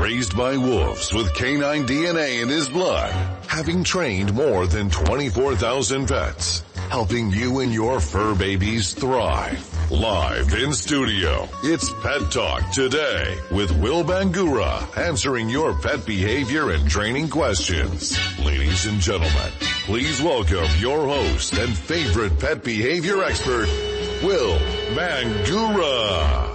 Raised by wolves with canine DNA in his blood, having trained more than 24,000 pets, helping you and your fur babies thrive. Live in studio, it's Pet Talk Today with Will Bangura, answering your pet behavior and training questions. Ladies and gentlemen, please welcome your host and favorite pet behavior expert, Will Bangura.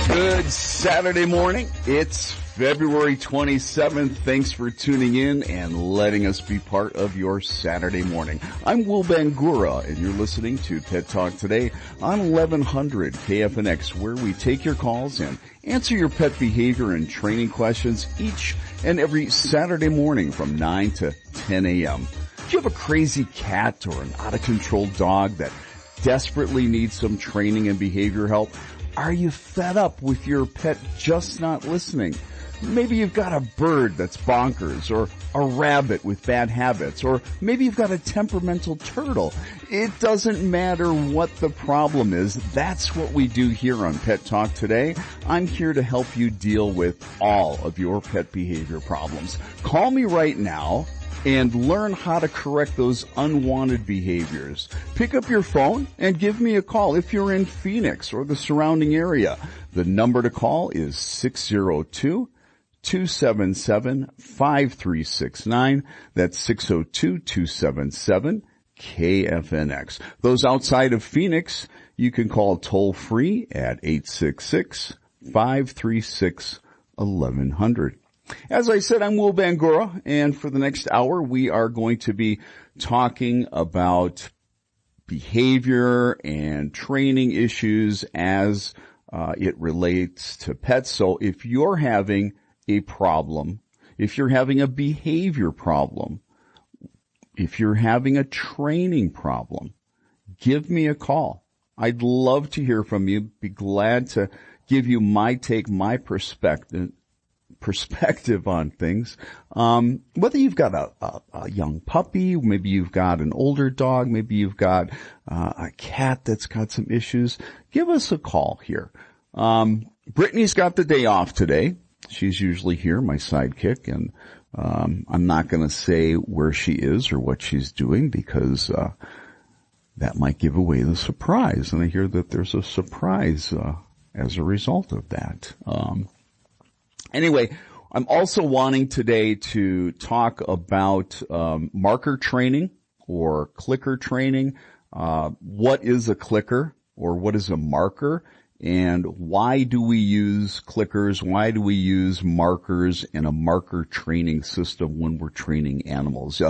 Good Saturday morning. It's February 27th. Thanks for tuning in and letting us be part of your Saturday morning. I'm Will Bangura, and you're listening to Pet Talk Today on 1100 KFNX, where we take your calls and answer your pet behavior and training questions each and every Saturday morning from 9 to 10 a.m. Do you have a crazy cat or an out-of-control dog that desperately needs some training and behavior help? Are you fed up with your pet just not listening? Maybe you've got a bird that's bonkers, or a rabbit with bad habits, or maybe you've got a temperamental turtle. It doesn't matter what the problem is. That's what we do here on Pet Talk Today. I'm here to help you deal with all of your pet behavior problems. Call me right now and learn how to correct those unwanted behaviors. Pick up your phone and give me a call if you're in Phoenix or the surrounding area. The number to call is 602-277-5369. That's 602-277-KFNX. Those outside of Phoenix, you can call toll free at 866-536-1100. As I said, I'm Will Bangura, and for the next hour, we are going to be talking about behavior and training issues as it relates to pets. So if you're having a problem, if you're having a behavior problem, if you're having a training problem, give me a call. I'd love to hear from you. Be glad to give you my take, my perspective on things. Whether you've got a young puppy, maybe you've got an older dog, maybe you've got a cat that's got some issues, give us a call here. Brittany's got the day off today. She's usually here, my sidekick, and I'm not going to say where she is or what she's doing because that might give away the surprise. And I hear that there's a surprise as a result of that. Anyway, I'm also wanting today to talk about marker training or clicker training. What is a clicker or what is a marker? And why do we use clickers? Why do we use markers in a marker training system when we're training animals?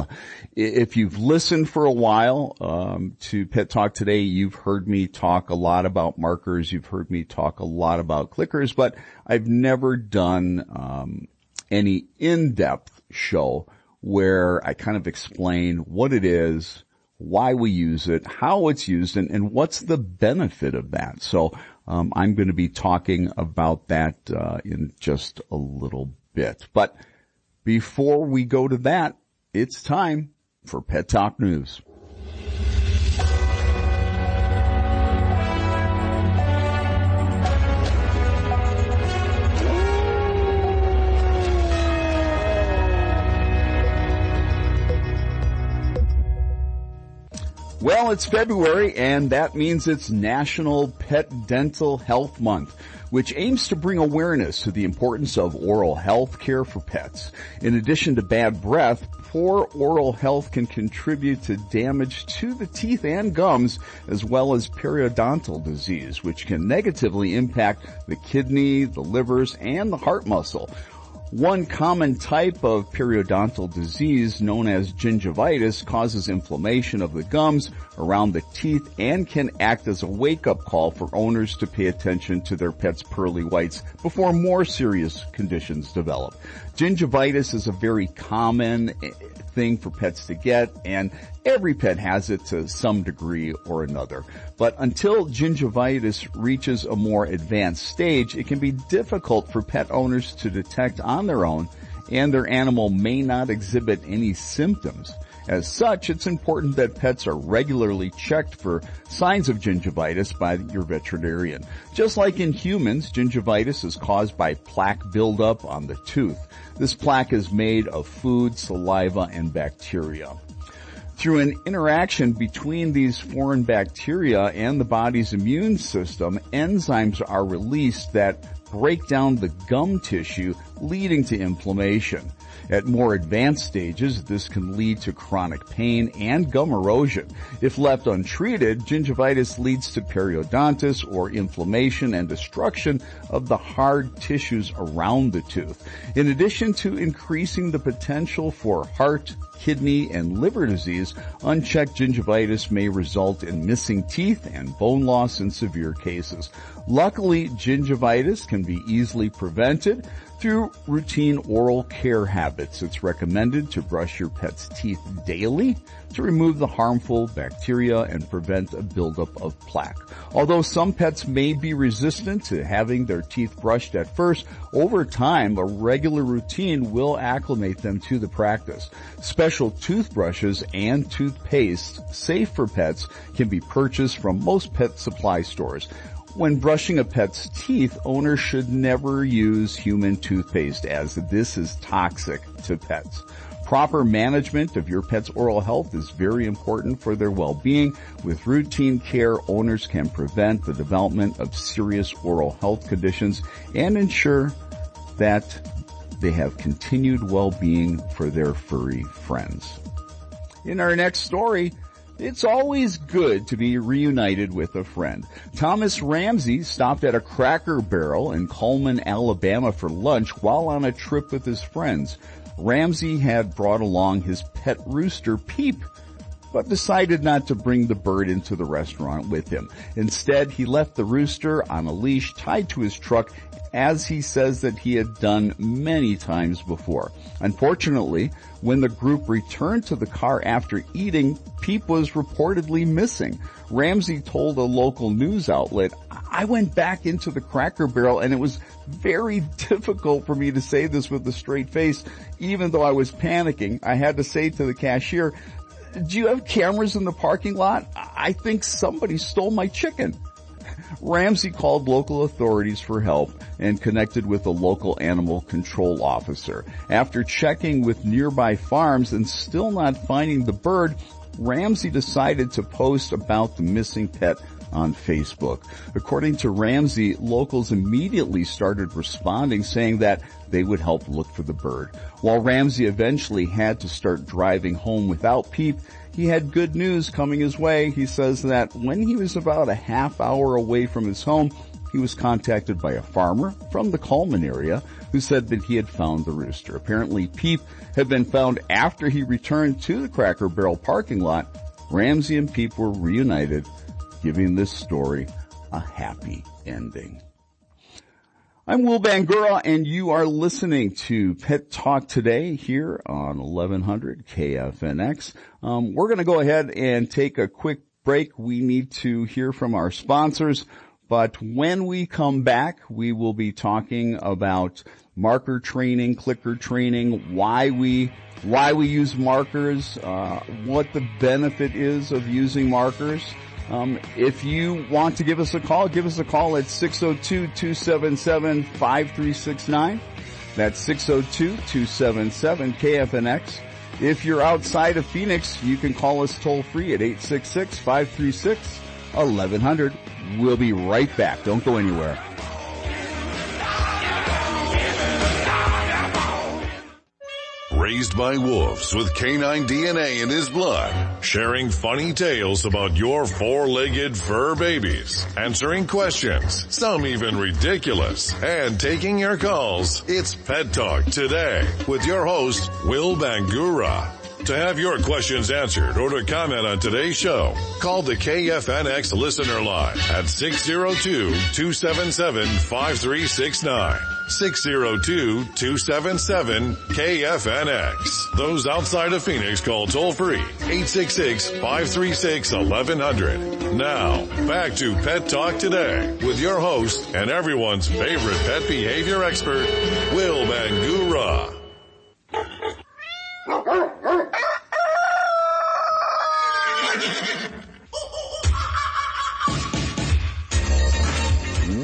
If you've listened for a while to Pet Talk Today, you've heard me talk a lot about markers. You've heard me talk a lot about clickers, but I've never done any in-depth show where I kind of explain what it is, why we use it, how it's used, and what's the benefit of that. So I'm going to be talking about that in just a little bit. But before we go to that, it's time for Pet Talk News. Well, it's February, and that means it's National Pet Dental Health Month, which aims to bring awareness to the importance of oral health care for pets. In addition to bad breath, poor oral health can contribute to damage to the teeth and gums, as well as periodontal disease, which can negatively impact the kidney, the livers, and the heart muscle. One common type of periodontal disease, known as gingivitis, causes inflammation of the gums around the teeth and can act as a wake-up call for owners to pay attention to their pet's pearly whites before more serious conditions develop. Gingivitis is a very common thing for pets to get, and every pet has it to some degree or another. But until gingivitis reaches a more advanced stage, it can be difficult for pet owners to detect on their own, and their animal may not exhibit any symptoms. As such, it's important that pets are regularly checked for signs of gingivitis by your veterinarian. Just like in humans, gingivitis is caused by plaque buildup on the tooth. This plaque is made of food, saliva, and bacteria. Through an interaction between these foreign bacteria and the body's immune system, enzymes are released that break down the gum tissue, leading to inflammation. At more advanced stages, this can lead to chronic pain and gum erosion. If left untreated, gingivitis leads to periodontitis or inflammation and destruction of the hard tissues around the tooth. In addition to increasing the potential for heart, kidney, and liver disease, unchecked gingivitis may result in missing teeth and bone loss in severe cases. Luckily, gingivitis can be easily prevented through routine oral care habits. It's recommended to brush your pet's teeth daily to remove the harmful bacteria and prevent a buildup of plaque. Although some pets may be resistant to having their teeth brushed at first, over time, a regular routine will acclimate them to the practice. Special toothbrushes and toothpaste safe for pets can be purchased from most pet supply stores. When brushing a pet's teeth, owners should never use human toothpaste as this is toxic to pets. Proper management of your pet's oral health is very important for their well-being. With routine care, owners can prevent the development of serious oral health conditions and ensure that they have continued well-being for their furry friends. In our next story, it's always good to be reunited with a friend. Thomas Ramsey stopped at a Cracker Barrel in Cullman, Alabama for lunch while on a trip with his friends. Ramsey had brought along his pet rooster, Peep, but decided not to bring the bird into the restaurant with him. Instead, he left the rooster on a leash tied to his truck, as he says that he had done many times before. Unfortunately, when the group returned to the car after eating, Peep was reportedly missing. Ramsey told a local news outlet, "I went back into the Cracker Barrel and it was very difficult for me to say this with a straight face. Even though I was panicking, I had to say to the cashier, 'Do you have cameras in the parking lot? I think somebody stole my chicken.'" Ramsey called local authorities for help and connected with a local animal control officer. After checking with nearby farms and still not finding the bird, Ramsey decided to post about the missing pet on Facebook. According to Ramsey, locals immediately started responding, saying that they would help look for the bird. While Ramsey eventually had to start driving home without Peep, he had good news coming his way. He says that when he was about a half hour away from his home, he was contacted by a farmer from the Cullman area who said that he had found the rooster. Apparently, Peep had been found after he returned to the Cracker Barrel parking lot. Ramsey and Peep were reunited, giving this story a happy ending. I'm Will Bangura, and you are listening to Pet Talk Today here on 1100 KFNX. We're going to go ahead and take a quick break. We need to hear from our sponsors, but when we come back, we will be talking about marker training, clicker training, why we use markers, what the benefit is of using markers. If you want to give us a call at 602-277-5369. That's 602-277-KFNX. If you're outside of Phoenix, you can call us toll free at 866-536-1100. We'll be right back. Don't go anywhere. Raised by wolves with canine DNA in his blood, sharing funny tales about your four-legged fur babies, answering questions, some even ridiculous, and taking your calls. It's Pet Talk Today with your host, Will Bangura. To have your questions answered or to comment on today's show, call the KFNX listener line at 602-277-5369. 602-277-KFNX. Those outside of Phoenix call toll free 866-536-1100. Now, back to Pet Talk Today with your host and everyone's favorite pet behavior expert, Will Bangura.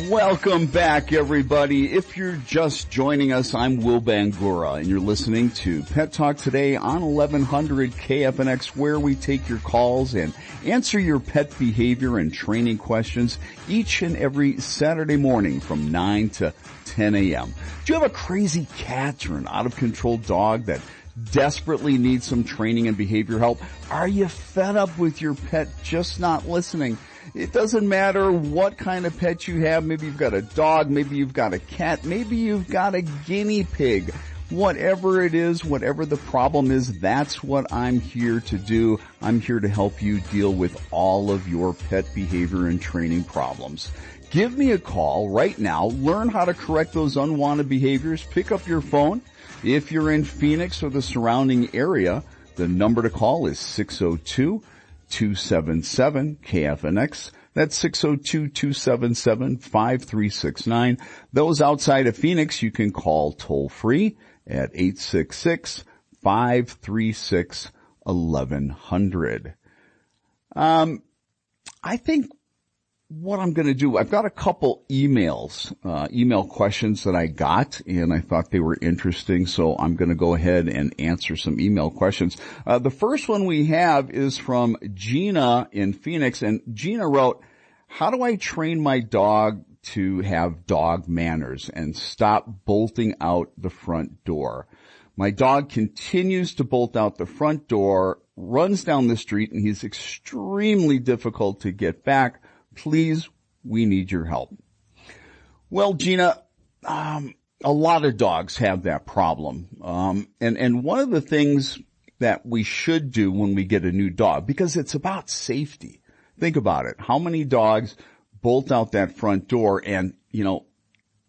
Welcome back, everybody. If you're just joining us, I'm Will Bangura, and you're listening to Pet Talk Today on 1100 KFNX, where we take your calls and answer your pet behavior and training questions each and every Saturday morning from 9 to 10 a.m. Do you have a crazy cat or an out-of-control dog that desperately needs some training and behavior help? Are you fed up with your pet just not listening? It doesn't matter what kind of pet you have. Maybe you've got a dog, maybe you've got a cat, maybe you've got a guinea pig. Whatever it is, whatever the problem is, that's what I'm here to do. I'm here to help you deal with all of your pet behavior and training problems. Give me a call right now. Learn how to correct those unwanted behaviors. Pick up your phone. If you're in Phoenix or the surrounding area, the number to call is 602-277-KFNX. That's 602-277-5369. Those outside of Phoenix, you can call toll free at 866-536-1100. I think what I'm going to do, I've got a couple email questions that I got, and I thought they were interesting, so I'm going to go ahead and answer some email questions. The first one we have is from Gina in Phoenix, and Gina wrote, how do I train my dog to have dog manners and stop bolting out the front door? My dog continues to bolt out the front door, runs down the street, and he's extremely difficult to get back. Please, we need your help. Well, Gina, a lot of dogs have that problem. And one of the things that we should do when we get a new dog, because it's about safety. Think about it. How many dogs bolt out that front door and,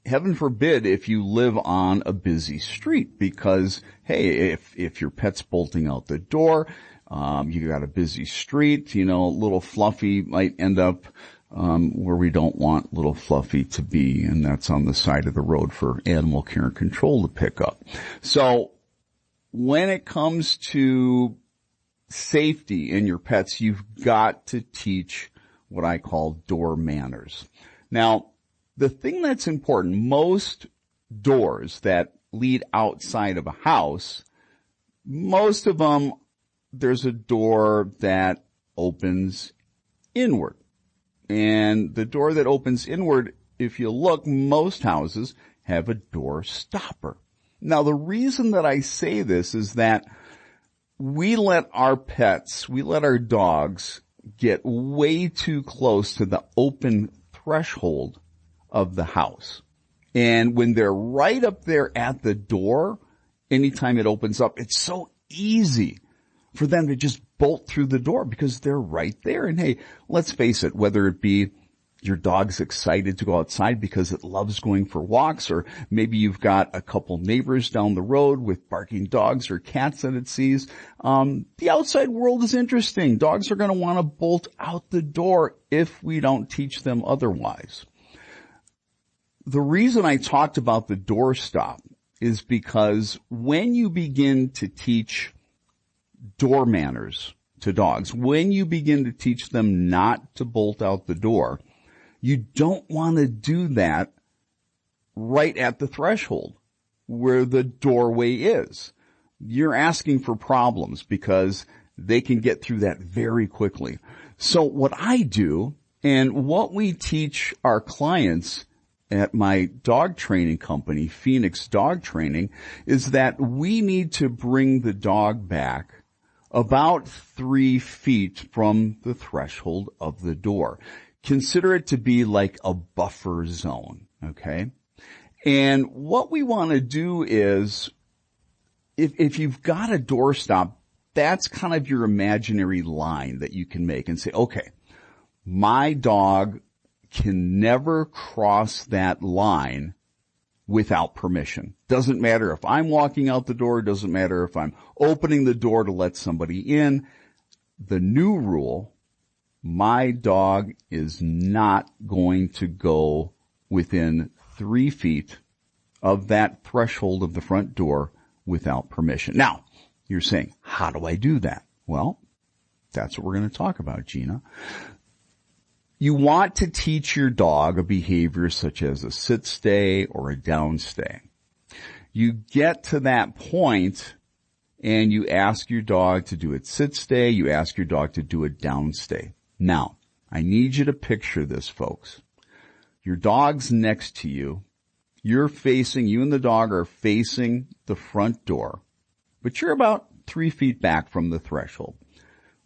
heaven forbid if you live on a busy street, because, hey, if your pet's bolting out the door, you got a busy street, little Fluffy might end up where we don't want little Fluffy to be, and that's on the side of the road for animal care and control to pick up. So when it comes to safety in your pets, you've got to teach what I call door manners. Now, the thing that's important, most doors that lead outside of a house, most of them, there's a door that opens inward. And the door that opens inward, if you look, most houses have a door stopper. Now, the reason that I say this is that we let our dogs get way too close to the open threshold of the house. And when they're right up there at the door, anytime it opens up, it's so easy for them to just bolt through the door because they're right there. And hey, let's face it, whether it be your dog's excited to go outside because it loves going for walks, or maybe you've got a couple neighbors down the road with barking dogs or cats that it sees. The outside world is interesting. Dogs are going to want to bolt out the door if we don't teach them otherwise. The reason I talked about the door stop is because when you begin to teach door manners to dogs, when you begin to teach them not to bolt out the door, you don't want to do that right at the threshold where the doorway is. You're asking for problems because they can get through that very quickly. So what I do, and what we teach our clients at my dog training company, Phoenix Dog Training, is that we need to bring the dog back about 3 feet from the threshold of the door. Consider it to be like a buffer zone, okay? And what we want to do is, if you've got a doorstop, that's kind of your imaginary line that you can make and say, okay, my dog can never cross that line without permission. Doesn't matter if I'm walking out the door, doesn't matter if I'm opening the door to let somebody in. The new rule, my dog is not going to go within 3 feet of that threshold of the front door without permission. Now, you're saying, how do I do that? Well, That's what we're going to talk about, Gina. You want to teach your dog a behavior such as a sit stay or a down stay. You get to that point and you ask your dog to do a sit stay. You ask your dog to do a down stay. Now, I need you to picture this, folks. Your dog's next to you. You and the dog are facing the front door, but you're about 3 feet back from the threshold.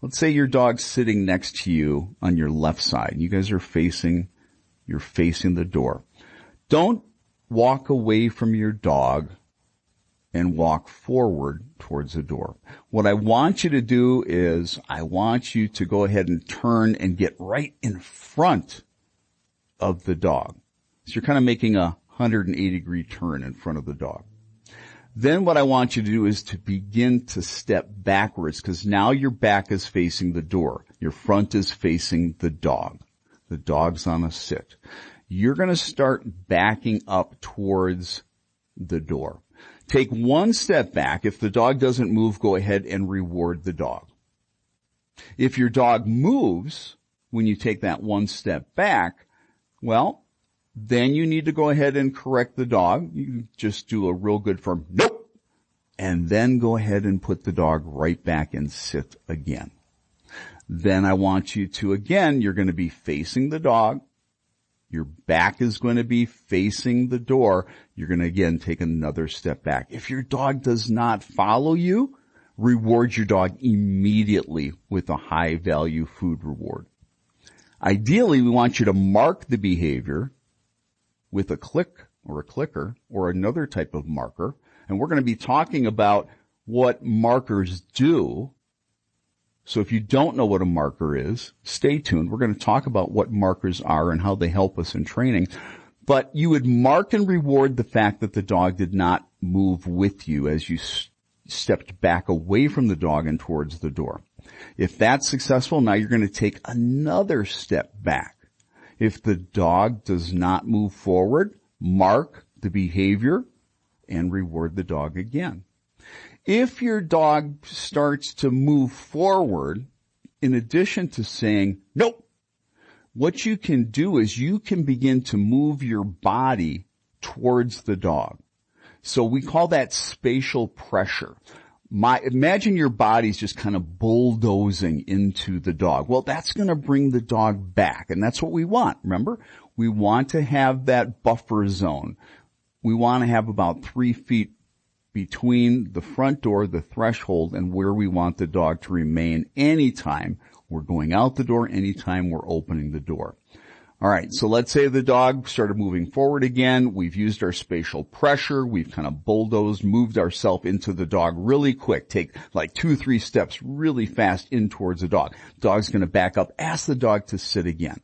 Let's say your dog's sitting next to you on your left side. You guys are you're facing the door. Don't walk away from your dog and walk forward towards the door. What I want you to do is I want you to go ahead and turn and get right in front of the dog. So you're kind of making a 180-degree turn in front of the dog. Then what I want you to do is to begin to step backwards, because now your back is facing the door. Your front is facing the dog. The dog's on a sit. You're going to start backing up towards the door. Take one step back. If the dog doesn't move, go ahead and reward the dog. If your dog moves when you take that one step back, well, then you need to go ahead and correct the dog. You just do a real good firm nope, and then go ahead and put the dog right back and sit again. Then I want you to, again, you're going to be facing the dog. Your back is going to be facing the door. You're going to, again, take another step back. If your dog does not follow you, reward your dog immediately with a high-value food reward. Ideally, we want you to mark the behavior with a click or a clicker or another type of marker. And we're going to be talking about what markers do. So if you don't know what a marker is, stay tuned. We're going to talk about what markers are and how they help us in training. But you would mark and reward the fact that the dog did not move with you as you stepped back away from the dog and towards the door. If that's successful, now you're going to take another step back. If the dog does not move forward, mark the behavior and reward the dog again. If your dog starts to move forward, in addition to saying, nope, what you can do is you can begin to move your body towards the dog. So we call that spatial pressure. Imagine your body's just kind of bulldozing into the dog. Well, that's going to bring the dog back, and that's what we want. Remember, we want to have that buffer zone. We want to have about 3 feet between the front door, the threshold, and where we want the dog to remain anytime we're going out the door, anytime we're opening the door. All right, so let's say the dog started moving forward again. We've used our spatial pressure. We've kind of bulldozed, moved ourselves into the dog really quick. Take like 2-3 steps really fast in towards the dog. Dog's going to back up. Ask the dog to sit again.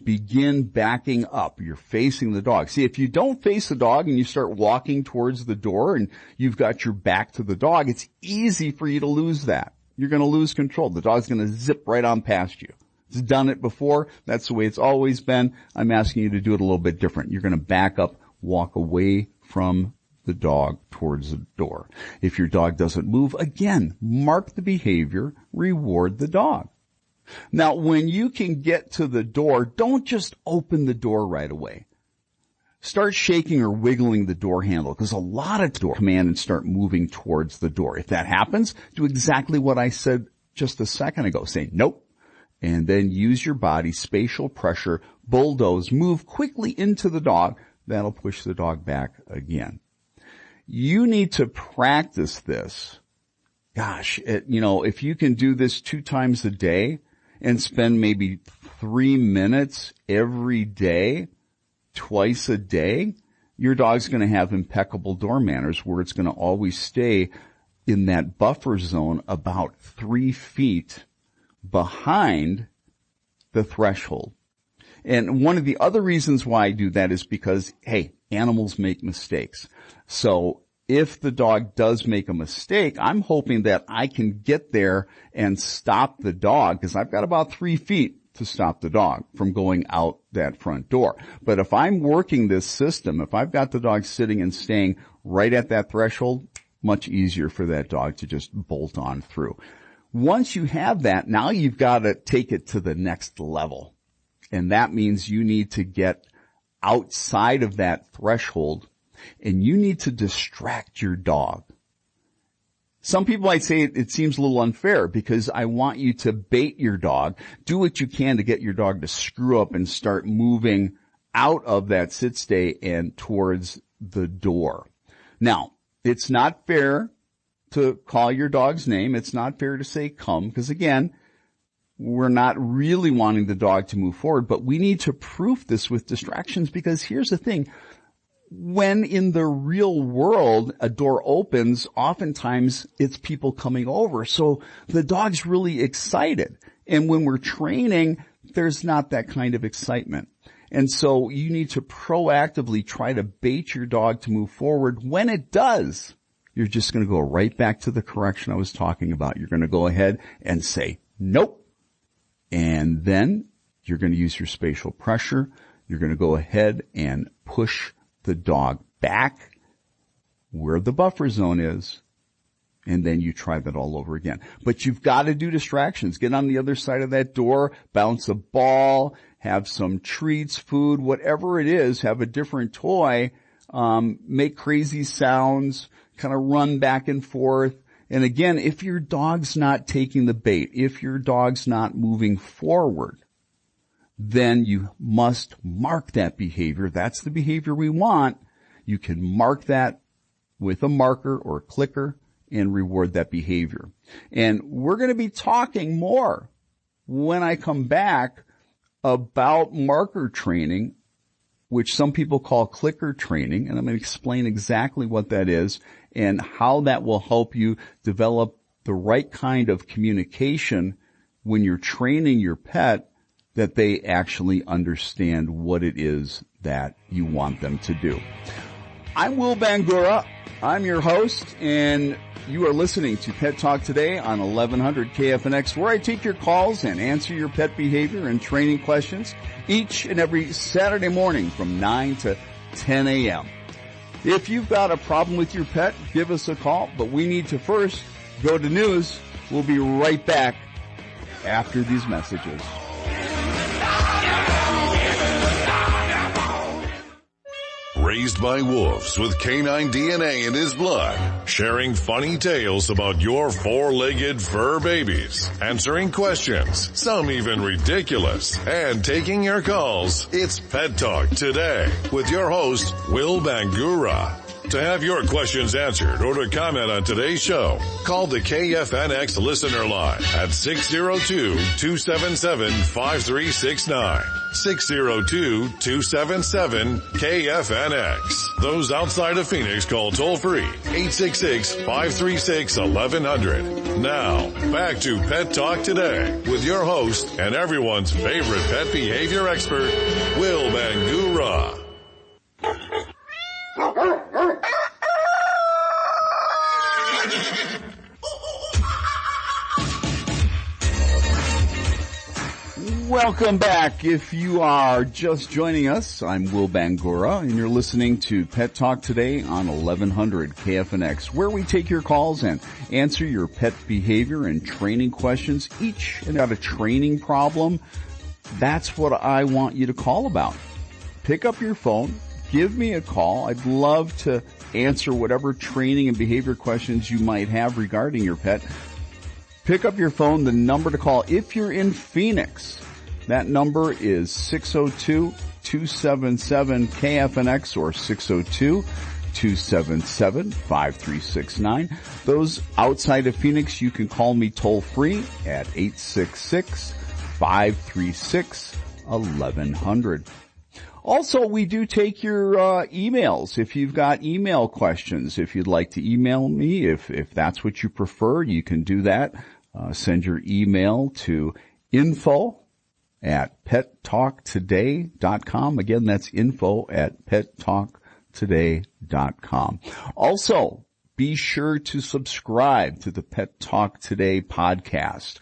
Begin backing up. You're facing the dog. See, if you don't face the dog and you start walking towards the door and you've got your back to the dog, it's easy for you to lose that. You're going to lose control. The dog's going to zip right on past you. It's done it before. That's the way it's always been. I'm asking you to do it a little bit different. You're going to back up, walk away from the dog towards the door. If your dog doesn't move, again, mark the behavior, reward the dog. Now, when you can get to the door, don't just open the door right away. Start shaking or wiggling the door handle, because a lot of doors come in and start moving towards the door. If that happens, do exactly what I said just a second ago. Say, nope. And then use your body, spatial pressure, bulldoze, move quickly into the dog. That'll push the dog back again. You need to practice this. Gosh, if you can do this 2 times a day and spend maybe 3 minutes every day, twice a day, your dog's going to have impeccable door manners where it's going to always stay in that buffer zone about 3 feet behind the threshold. And one of the other reasons why I do that is because, hey, animals make mistakes. So if the dog does make a mistake, I'm hoping that I can get there and stop the dog, because I've got about 3 feet to stop the dog from going out that front door. But if I'm working this system, if I've got the dog sitting and staying right at that threshold, much easier for that dog to just bolt on through. Once you have that, now you've got to take it to the next level. And that means you need to get outside of that threshold and you need to distract your dog. Some people might say it seems a little unfair because I want you to bait your dog, do what you can to get your dog to screw up and start moving out of that sit stay and towards the door. Now, it's not fair to call your dog's name. It's not fair to say come because again, we're not really wanting the dog to move forward, but we need to proof this with distractions because here's the thing. When in the real world a door opens, oftentimes it's people coming over. So the dog's really excited. And when we're training, there's not that kind of excitement. And so you need to proactively try to bait your dog to move forward. When it does, you're just going to go right back to the correction I was talking about. You're going to go ahead and say, nope. And then you're going to use your spatial pressure. You're going to go ahead and push the dog back where the buffer zone is. And then you try that all over again. But you've got to do distractions. Get on the other side of that door, bounce a ball, have some treats, food, whatever it is, have a different toy, make crazy sounds, kind of run back and forth. And again, if your dog's not taking the bait, if your dog's not moving forward, then you must mark that behavior. That's the behavior we want. You can mark that with a marker or a clicker and reward that behavior. And we're going to be talking more when I come back about marker training, which some people call clicker training. And I'm going to explain exactly what that is and how that will help you develop the right kind of communication when you're training your pet, that they actually understand what it is that you want them to do. I'm Will Bangura. I'm your host, and you are listening to Pet Talk Today on 1100 KFNX, where I take your calls and answer your pet behavior and training questions each and every Saturday morning from 9 to 10 a.m. If you've got a problem with your pet, give us a call, but we need to first go to news. We'll be right back after these messages. Raised by wolves with canine DNA in his blood, sharing funny tales about your four-legged fur babies, answering questions, some even ridiculous, and taking your calls. It's Pet Talk Today with your host, Will Bangura. To have your questions answered or to comment on today's show, call the KFNX listener line at 602-277-5369. 602-277-KFNX. Those outside of Phoenix call toll free 866-536-1100. Now, back to Pet Talk Today with your host and everyone's favorite pet behavior expert, Will Bangura. Welcome back. If you are just joining us, I'm Will Bangura, and you're listening to Pet Talk Today on 1100 KFNX, where we take your calls and answer your pet behavior and training questions. Each and got a training problem. That's what I want you to call about. Pick up your phone. Give me a call. I'd love to answer whatever training and behavior questions you might have regarding your pet. Pick up your phone. The number to call if you're in Phoenix. That number is 602-277-KFNX or 602-277-5369. Those outside of Phoenix, you can call me toll free at 866-536-1100. Also, we do take your emails. If you've got email questions, if you'd like to email me, if that's what you prefer, you can do that. Send your email to info@pettalktoday.com. Again, that's info@pettalktoday.com. Also, be sure to subscribe to the Pet Talk Today podcast.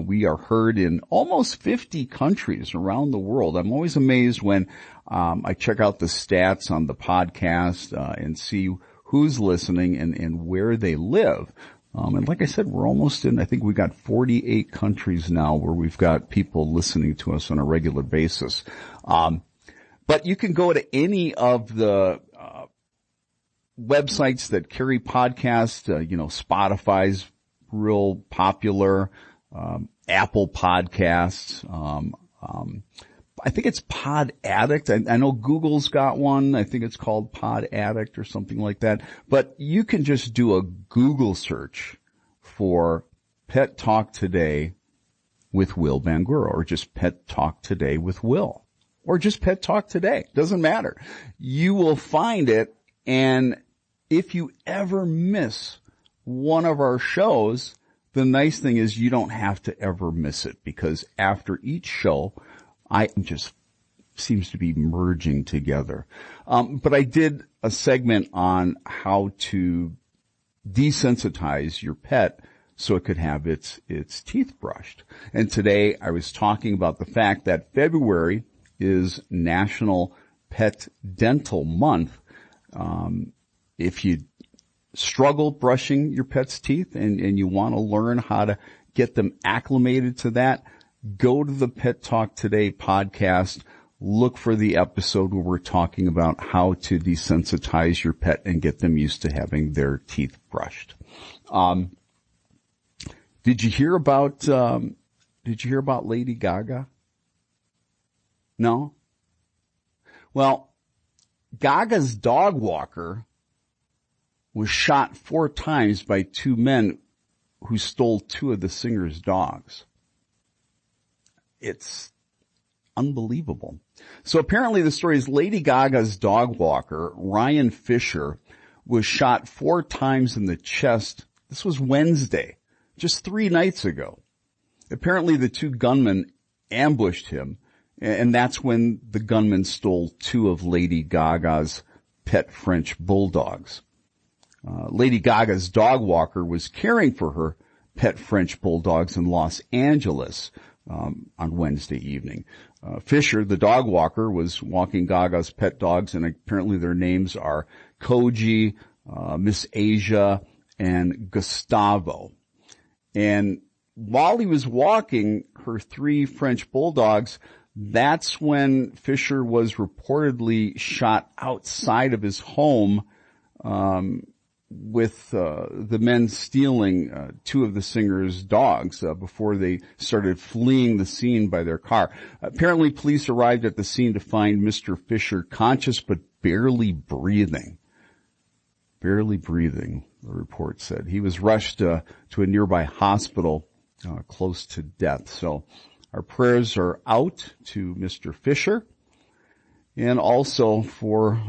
We are heard in almost 50 countries around the world. I'm always amazed when I check out the stats on the podcast and see who's listening and where they live. And like I said, we're almost in, I think we got 48 countries now where we've got people listening to us on a regular basis. But you can go to any of the websites that carry podcasts. Spotify's real popular, Apple Podcasts. I think it's Pod Addict. I know Google's got one. I think it's called Pod Addict or something like that. But you can just do a Google search for Pet Talk Today with Will Bangura, or just Pet Talk Today with Will, or just Pet Talk Today. Doesn't matter. You will find it. And if you ever miss one of our shows, the nice thing is you don't have to ever miss it, because after each show, I just seems to be merging together. But I did a segment on how to desensitize your pet so it could have its teeth brushed. And today I was talking about the fact that February is National Pet Dental Month. If you struggle brushing your pet's teeth and you want to learn how to get them acclimated to that, go to the Pet Talk Today podcast, look for the episode where we're talking about how to desensitize your pet and get them used to having their teeth brushed. Did you hear about Lady Gaga? No? Well, Gaga's dog walker was shot 4 times by 2 men who stole 2 of the singer's dogs. It's unbelievable. So apparently the story is Lady Gaga's dog walker, Ryan Fisher, was shot 4 times in the chest. This was Wednesday, just 3 nights ago. Apparently the 2 gunmen ambushed him, and that's when the gunmen stole 2 of Lady Gaga's pet French bulldogs. Lady Gaga's dog walker was caring for her pet French bulldogs in Los Angeles on Wednesday evening. Fisher, the dog walker, was walking Gaga's pet dogs, and apparently their names are Koji, Miss Asia, and Gustavo. And while he was walking her 3 French bulldogs, that's when Fisher was reportedly shot outside of his home, with the men stealing 2 of the singer's dogs before they started fleeing the scene by their car. Apparently, police arrived at the scene to find Mr. Fisher conscious but barely breathing. Barely breathing, the report said. He was rushed to a nearby hospital close to death. So our prayers are out to Mr. Fisher, and also for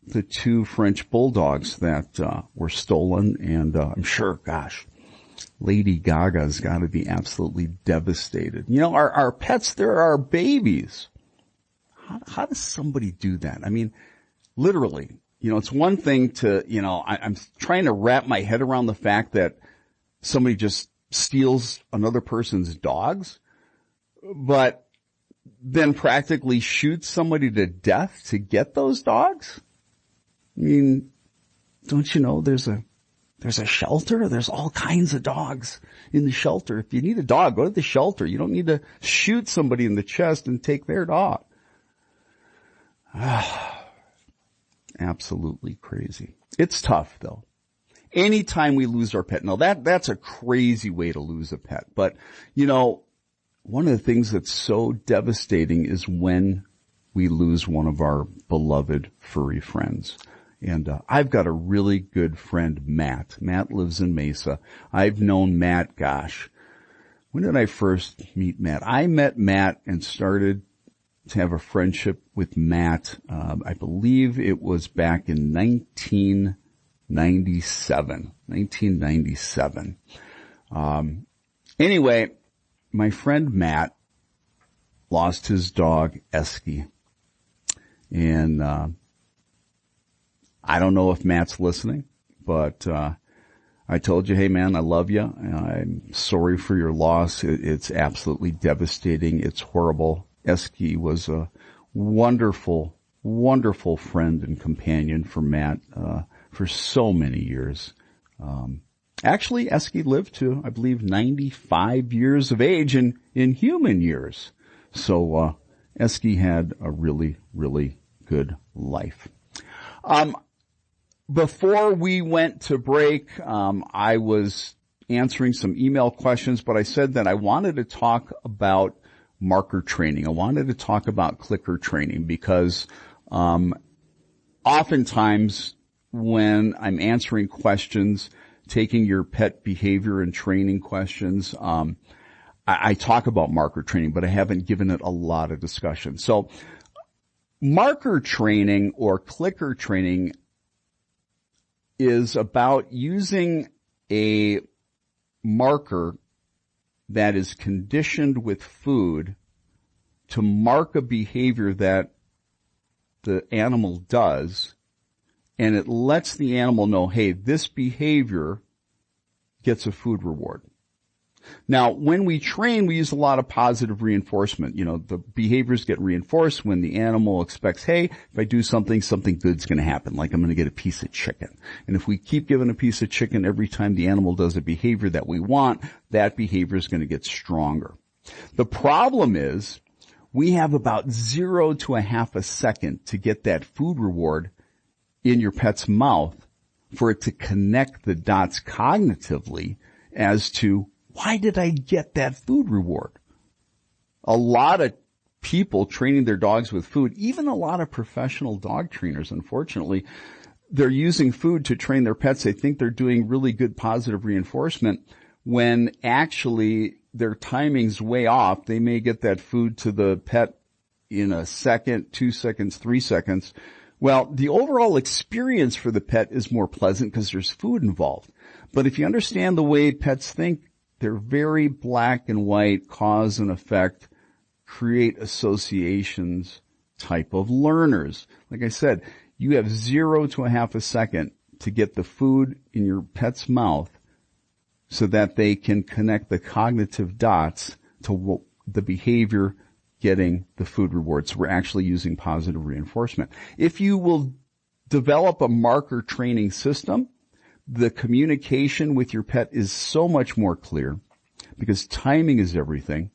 the 2 French bulldogs that were stolen. And I'm sure, gosh, Lady Gaga's got to be absolutely devastated. You know, our pets, they're our babies. How does somebody do that? I mean, literally, it's one thing to, I'm trying to wrap my head around the fact that somebody just steals another person's dogs, but then practically shoots somebody to death to get those dogs? I mean, don't you know there's a shelter? There's all kinds of dogs in the shelter. If you need a dog, go to the shelter. You don't need to shoot somebody in the chest and take their dog. Absolutely crazy. It's tough though. Anytime we lose our pet, now that's a crazy way to lose a pet. But, one of the things that's so devastating is when we lose one of our beloved furry friends. And I've got a really good friend, Matt. Matt lives in Mesa. I've known Matt, gosh, when did I first meet Matt? I met Matt and started to have a friendship with Matt. I believe it was back in 1997. Anyway, my friend Matt lost his dog, Esky. And I don't know if Matt's listening, but I told you, hey man, I love you. I'm sorry for your loss. It's absolutely devastating. It's horrible. Esky was a wonderful, wonderful friend and companion for Matt for so many years. Actually, Eski lived to, I believe, 95 years of age in human years. So, Eski had a really, really good life. Before we went to break, I was answering some email questions, but I said that I wanted to talk about marker training. I wanted to talk about clicker training because, oftentimes when I'm answering questions, taking your pet behavior and training questions, I talk about marker training, but I haven't given it a lot of discussion. So marker training or clicker training is about using a marker that is conditioned with food to mark a behavior that the animal does, and it lets the animal know, hey, this behavior gets a food reward. Now, when we train, we use a lot of positive reinforcement. The behaviors get reinforced when the animal expects, hey, if I do something, something good's going to happen, like I'm going to get a piece of chicken. And if we keep giving a piece of chicken every time the animal does a behavior that we want, that behavior is going to get stronger. The problem is we have about 0 to a half a second to get that food reward in your pet's mouth for it to connect the dots cognitively as to, why did I get that food reward? A lot of people training their dogs with food, even a lot of professional dog trainers, unfortunately, they're using food to train their pets. They think they're doing really good positive reinforcement when actually their timing's way off. They may get that food to the pet in a second, 2 seconds, 3 seconds. Well, the overall experience for the pet is more pleasant because there's food involved. But if you understand the way pets think, they're very black and white, cause and effect, create associations type of learners. Like I said, you have 0 to a half a second to get the food in your pet's mouth so that they can connect the cognitive dots to the behavior getting the food reward. So we're actually using positive reinforcement. If you will develop a marker training system, the communication with your pet is so much more clear because timing is everything.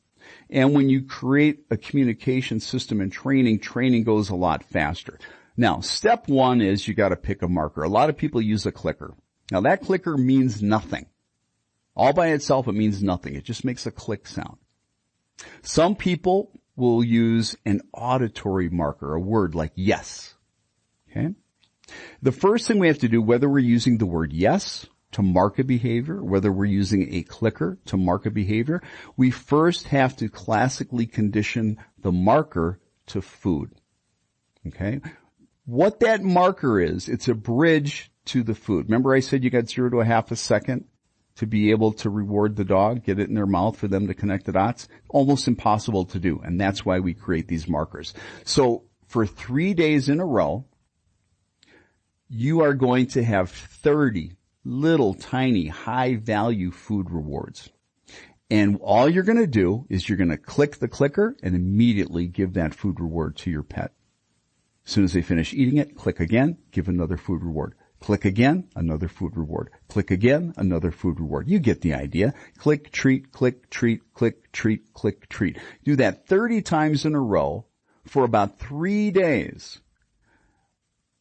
And when you create a communication system in training, training goes a lot faster. Now, step one is you got to pick a marker. A lot of people use a clicker. Now, that clicker means nothing. All by itself, it means nothing. It just makes a click sound. Some people will use an auditory marker, a word like yes. Okay? The first thing we have to do, whether we're using the word yes to mark a behavior, whether we're using a clicker to mark a behavior, we first have to classically condition the marker to food. Okay? What that marker is, it's a bridge to the food. Remember I said you got 0 to a half a second to be able to reward the dog, get it in their mouth for them to connect the dots? Almost impossible to do, and that's why we create these markers. So for 3 days in a row, you are going to have 30 little tiny high value food rewards. And all you're going to do is you're going to click the clicker and immediately give that food reward to your pet. As soon as they finish eating it, click again, give another food reward. Click again, another food reward. Click again, another food reward. You get the idea. Click, treat, click, treat, click, treat, click, treat. Do that 30 times in a row for about 3 days.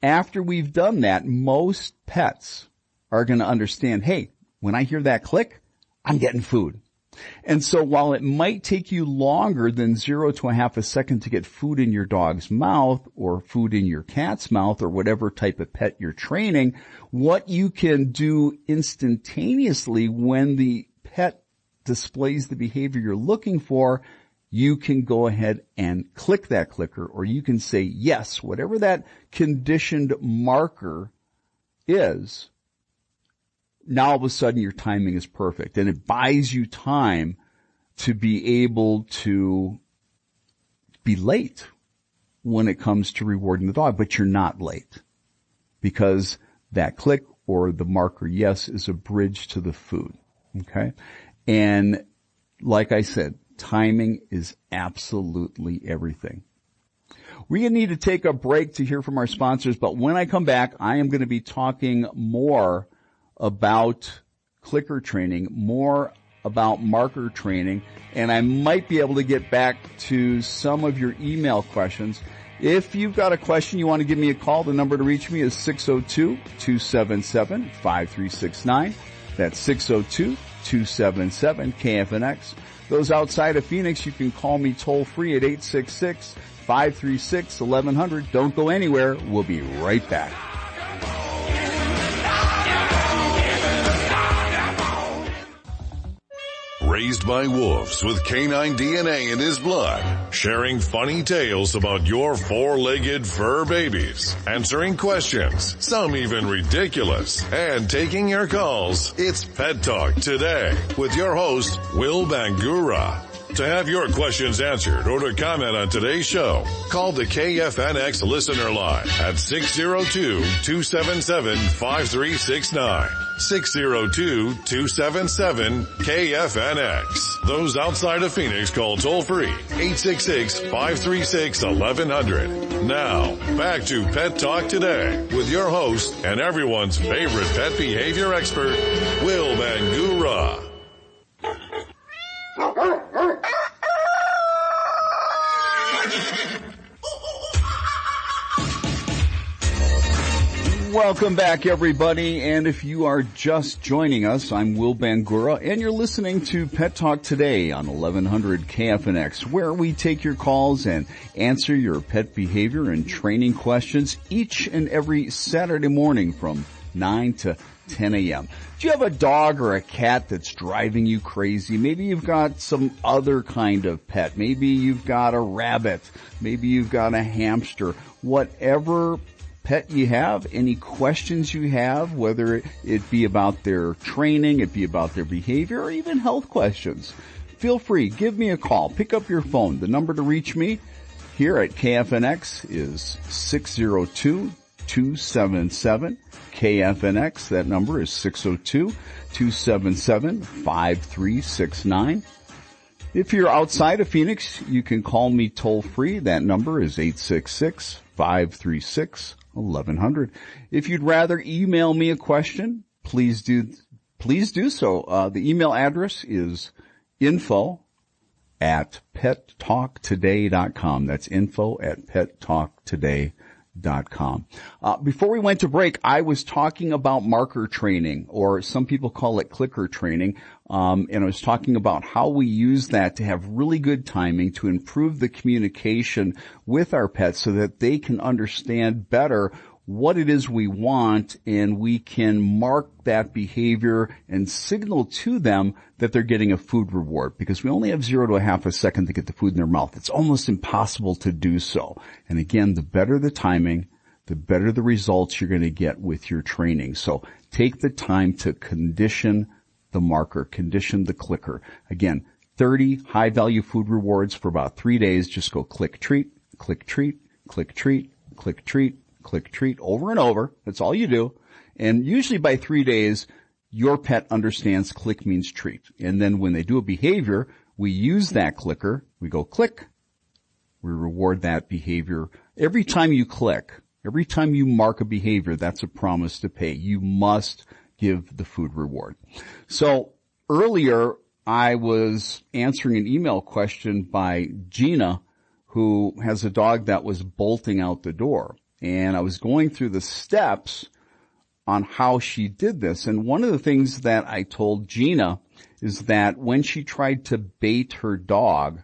After we've done that, most pets are going to understand, hey, when I hear that click, I'm getting food. And so while it might take you longer than 0 to a half a second to get food in your dog's mouth or food in your cat's mouth or whatever type of pet you're training, what you can do instantaneously when the pet displays the behavior you're looking for, you can go ahead and click that clicker, or you can say yes, whatever that conditioned marker is. Now all of a sudden your timing is perfect, and it buys you time to be able to be late when it comes to rewarding the dog, but you're not late because that click or the marker yes is a bridge to the food. Okay. And like I said, timing is absolutely everything. We're going to need to take a break to hear from our sponsors, but when I come back, I am going to be talking more about clicker training, more about marker training, and I might be able to get back to some of your email questions. If you've got a question you want to give me a call, the number to reach me is 602-277-5369. That's 602-277-KFNX. Those outside of Phoenix, you can call me toll free at 866-536-1100. Don't go anywhere. We'll be right back. Raised by wolves with canine DNA in his blood, sharing funny tales about your four-legged fur babies, answering questions, some even ridiculous, and taking your calls. It's Pet Talk Today with your host, Will Bangura. To have your questions answered or to comment on today's show, call the KFNX listener line at 602-277-5369. 602-277-KFNX. Those outside of Phoenix call toll free 866-536-1100. Now, back to Pet Talk Today with your host and everyone's favorite pet behavior expert, Will Bangura. Welcome back, everybody, and if you are just joining us, I'm Will Bangura, and you're listening to Pet Talk Today on 1100 KFNX, where we take your calls and answer your pet behavior and training questions each and every Saturday morning from 9 to 10 a.m. Do you have a dog or a cat that's driving you crazy? Maybe you've got some other kind of pet. Maybe you've got a rabbit. Maybe you've got a hamster. Whatever pet you have, any questions you have, whether it be about their training, it be about their behavior, or even health questions, feel free. Give me a call. Pick up your phone. The number to reach me here at KFNX is 602-277-KFNX. That number is 602-277-5369. If you're outside of Phoenix, you can call me toll free. That number is 866-536-1100. If you'd rather email me a question, please do so. The email address is info@pettalktoday.com. That's info@pettalktoday.com. Before we went to break, I was talking about marker training, or some people call it clicker training. And I was talking about how we use that to have really good timing to improve the communication with our pets so that they can understand better what it is we want, and we can mark that behavior and signal to them that they're getting a food reward, because we only have 0 to a half a second to get the food in their mouth. It's almost impossible to do so. And again, the better the timing, the better the results you're going to get with your training. So take the time to condition the marker, condition the clicker. Again, 30 high-value food rewards for about 3 days. Just go click treat, click treat, click treat, click treat, click treat, over and over. That's all you do. And usually by 3 days, your pet understands click means treat. And then when they do a behavior, we use that clicker. We go click. We reward that behavior. Every time you click, every time you mark a behavior, that's a promise to pay. You must give the food reward. So earlier, I was answering an email question by Gina, who has a dog that was bolting out the door. And I was going through the steps on how she did this. And one of the things that I told Gina is that when she tried to bait her dog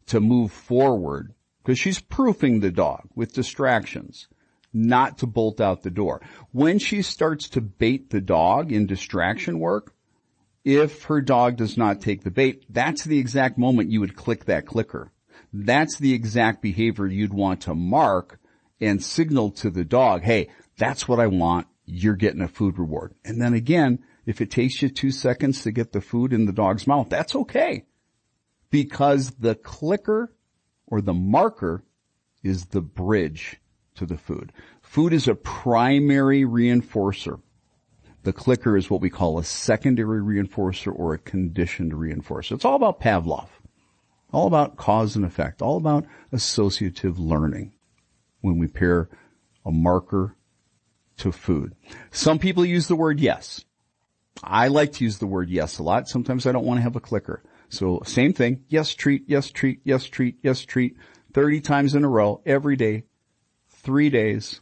to move forward, because she's proofing the dog with distractions, not to bolt out the door. When she starts to bait the dog in distraction work, if her dog does not take the bait, that's the exact moment you would click that clicker. That's the exact behavior you'd want to mark and signal to the dog, hey, that's what I want. You're getting a food reward. And then again, if it takes you 2 seconds to get the food in the dog's mouth, that's okay. Because the clicker or the marker is the bridge to the food. Food is a primary reinforcer. The clicker is what we call a secondary reinforcer or a conditioned reinforcer. It's all about Pavlov. All about cause and effect. All about associative learning when we pair a marker to food. Some people use the word yes. I like to use the word yes a lot. Sometimes I don't want to have a clicker. So same thing. Yes, treat, yes, treat, yes, treat, yes, treat. 30 times in a row, every day, 3 days.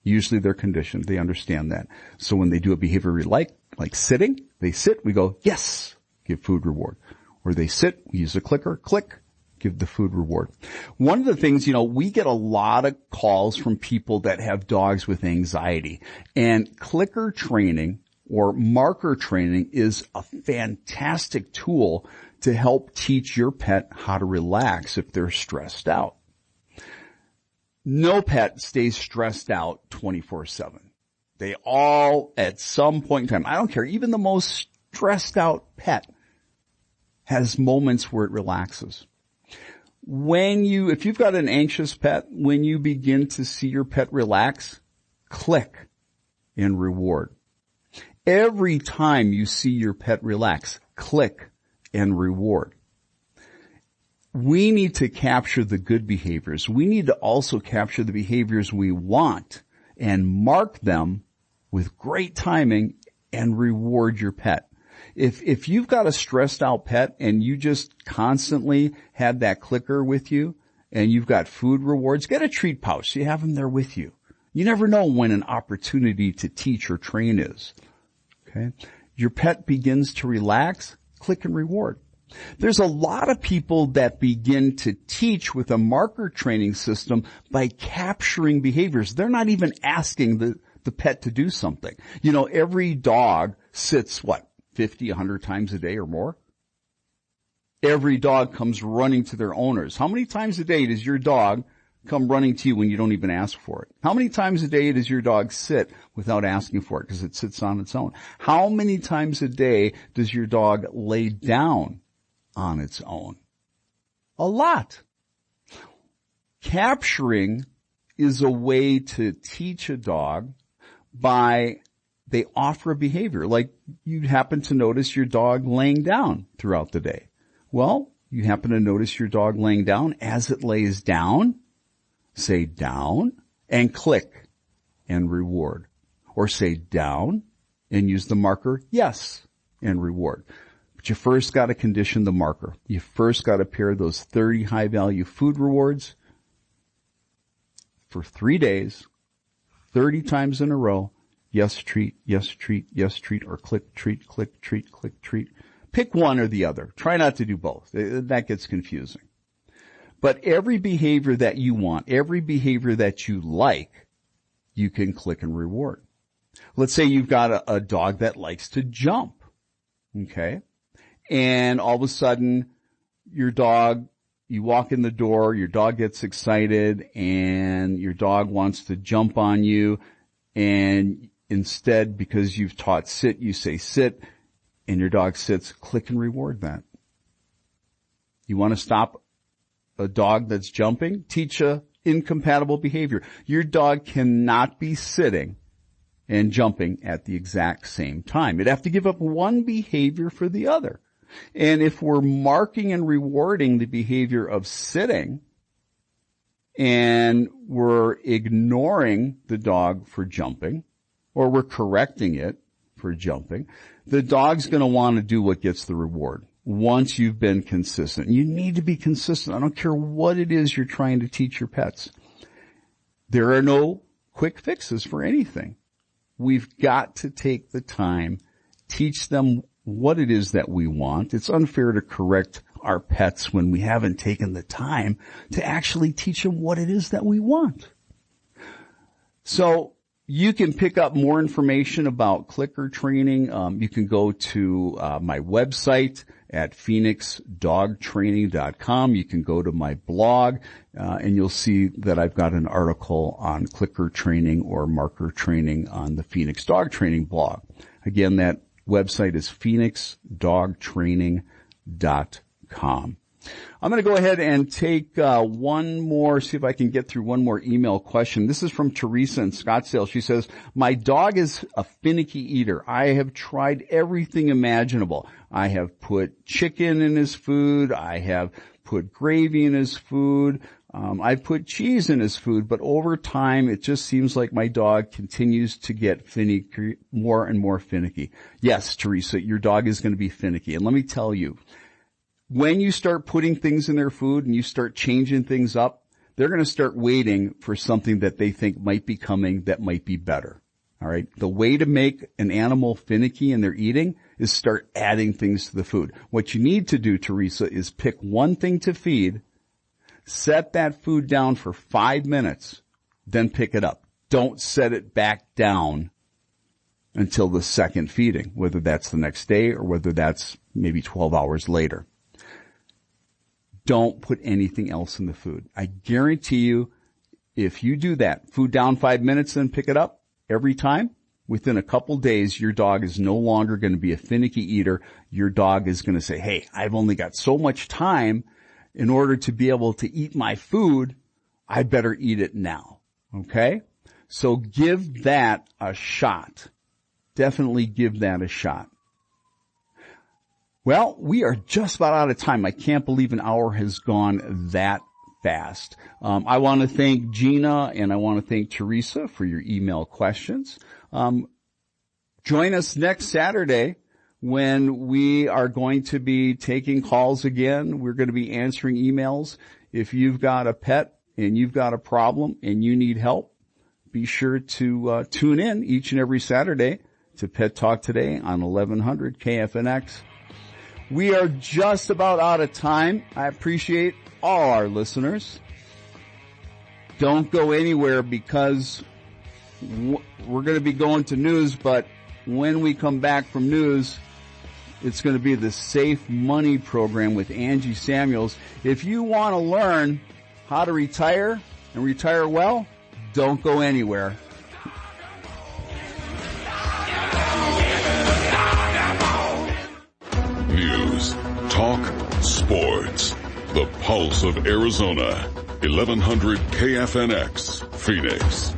Usually they're conditioned. They understand that. So when they do a behavior we like sitting, they sit, we go, yes, give food reward. Or they sit, we use a clicker, click, give the food reward. One of the things, we get a lot of calls from people that have dogs with anxiety. And clicker training or marker training is a fantastic tool to help teach your pet how to relax if they're stressed out. No pet stays stressed out 24/7. They all, at some point in time, I don't care, even the most stressed out pet has moments where it relaxes. If you've got an anxious pet, when you begin to see your pet relax, click and reward. Every time you see your pet relax, click and reward. We need to capture the good behaviors. We need to also capture the behaviors we want and mark them with great timing and reward your pet. If you've got a stressed out pet and you just constantly have that clicker with you and you've got food rewards, get a treat pouch so you have them there with you. You never know when an opportunity to teach or train is. Okay? Your pet begins to relax, click and reward. There's a lot of people that begin to teach with a marker training system by capturing behaviors. They're not even asking the pet to do something. Every dog sits, 50, 100 times a day or more? Every dog comes running to their owners. How many times a day does your dog come running to you when you don't even ask for it? How many times a day does your dog sit without asking for it because it sits on its own? How many times a day does your dog lay down on its own? A lot. Capturing is a way to teach a dog they offer a behavior. Like you happen to notice your dog laying down throughout the day. Well, you happen to notice your dog laying down. As it lays down, say down and click and reward. Or say down and use the marker yes and reward. But you first got to condition the marker. You first got to pair those 30 high value food rewards for 3 days, 30 times in a row. Yes, treat, yes, treat, yes, treat, or click, treat, click, treat, click, treat. Pick one or the other. Try not to do both. That gets confusing. But every behavior that you want, every behavior that you like, you can click and reward. Let's say you've got a dog that likes to jump. Okay? And all of a sudden, you walk in the door, your dog gets excited, and your dog wants to jump on you, and instead, because you've taught sit, you say sit, and your dog sits, click and reward that. You want to stop a dog that's jumping? Teach a incompatible behavior. Your dog cannot be sitting and jumping at the exact same time. It'd have to give up one behavior for the other. And if we're marking and rewarding the behavior of sitting, and we're ignoring the dog for jumping, or we're correcting it for jumping, the dog's going to want to do what gets the reward once you've been consistent. You need to be consistent. I don't care what it is you're trying to teach your pets. There are no quick fixes for anything. We've got to take the time, teach them what it is that we want. It's unfair to correct our pets when we haven't taken the time to actually teach them what it is that we want. So you can pick up more information about clicker training. You can go to my website at phoenixdogtraining.com. You can go to my blog, and you'll see that I've got an article on clicker training or marker training on the Phoenix Dog Training blog. Again, that website is phoenixdogtraining.com. I'm going to go ahead and take one more, see if I can get through one more email question. This is from Teresa in Scottsdale. She says, my dog is a finicky eater. I have tried everything imaginable. I have put chicken in his food. I have put gravy in his food. I've put cheese in his food, but over time, it just seems like my dog continues to get finicky, more and more finicky. Yes, Teresa, your dog is going to be finicky. And let me tell you, when you start putting things in their food and you start changing things up, they're going to start waiting for something that they think might be coming that might be better. All right. The way to make an animal finicky in their eating is start adding things to the food. What you need to do, Teresa, is pick one thing to feed, set that food down for 5 minutes, then pick it up. Don't set it back down until the second feeding, whether that's the next day or whether that's maybe 12 hours later. Don't put anything else in the food. I guarantee you, if you do that, food down 5 minutes, then pick it up every time, within a couple days, your dog is no longer going to be a finicky eater. Your dog is going to say, hey, I've only got so much time in order to be able to eat my food. I better eat it now. Okay? So give that a shot. Definitely give that a shot. Well, we are just about out of time. I can't believe an hour has gone that fast. I want to thank Gina and I want to thank Teresa for your email questions. Join us next Saturday when we are going to be taking calls again. We're going to be answering emails. If you've got a pet and you've got a problem and you need help, be sure to tune in each and every Saturday to Pet Talk Today on 1100 KFNX. We are just about out of time. I appreciate all our listeners. Don't go anywhere because we're going to be going to news, but when we come back from news, it's going to be the Safe Money program with Angie Samuels. If you want to learn how to retire and retire well, don't go anywhere. News, talk, sports. The pulse of Arizona. 1100 KFNX, Phoenix.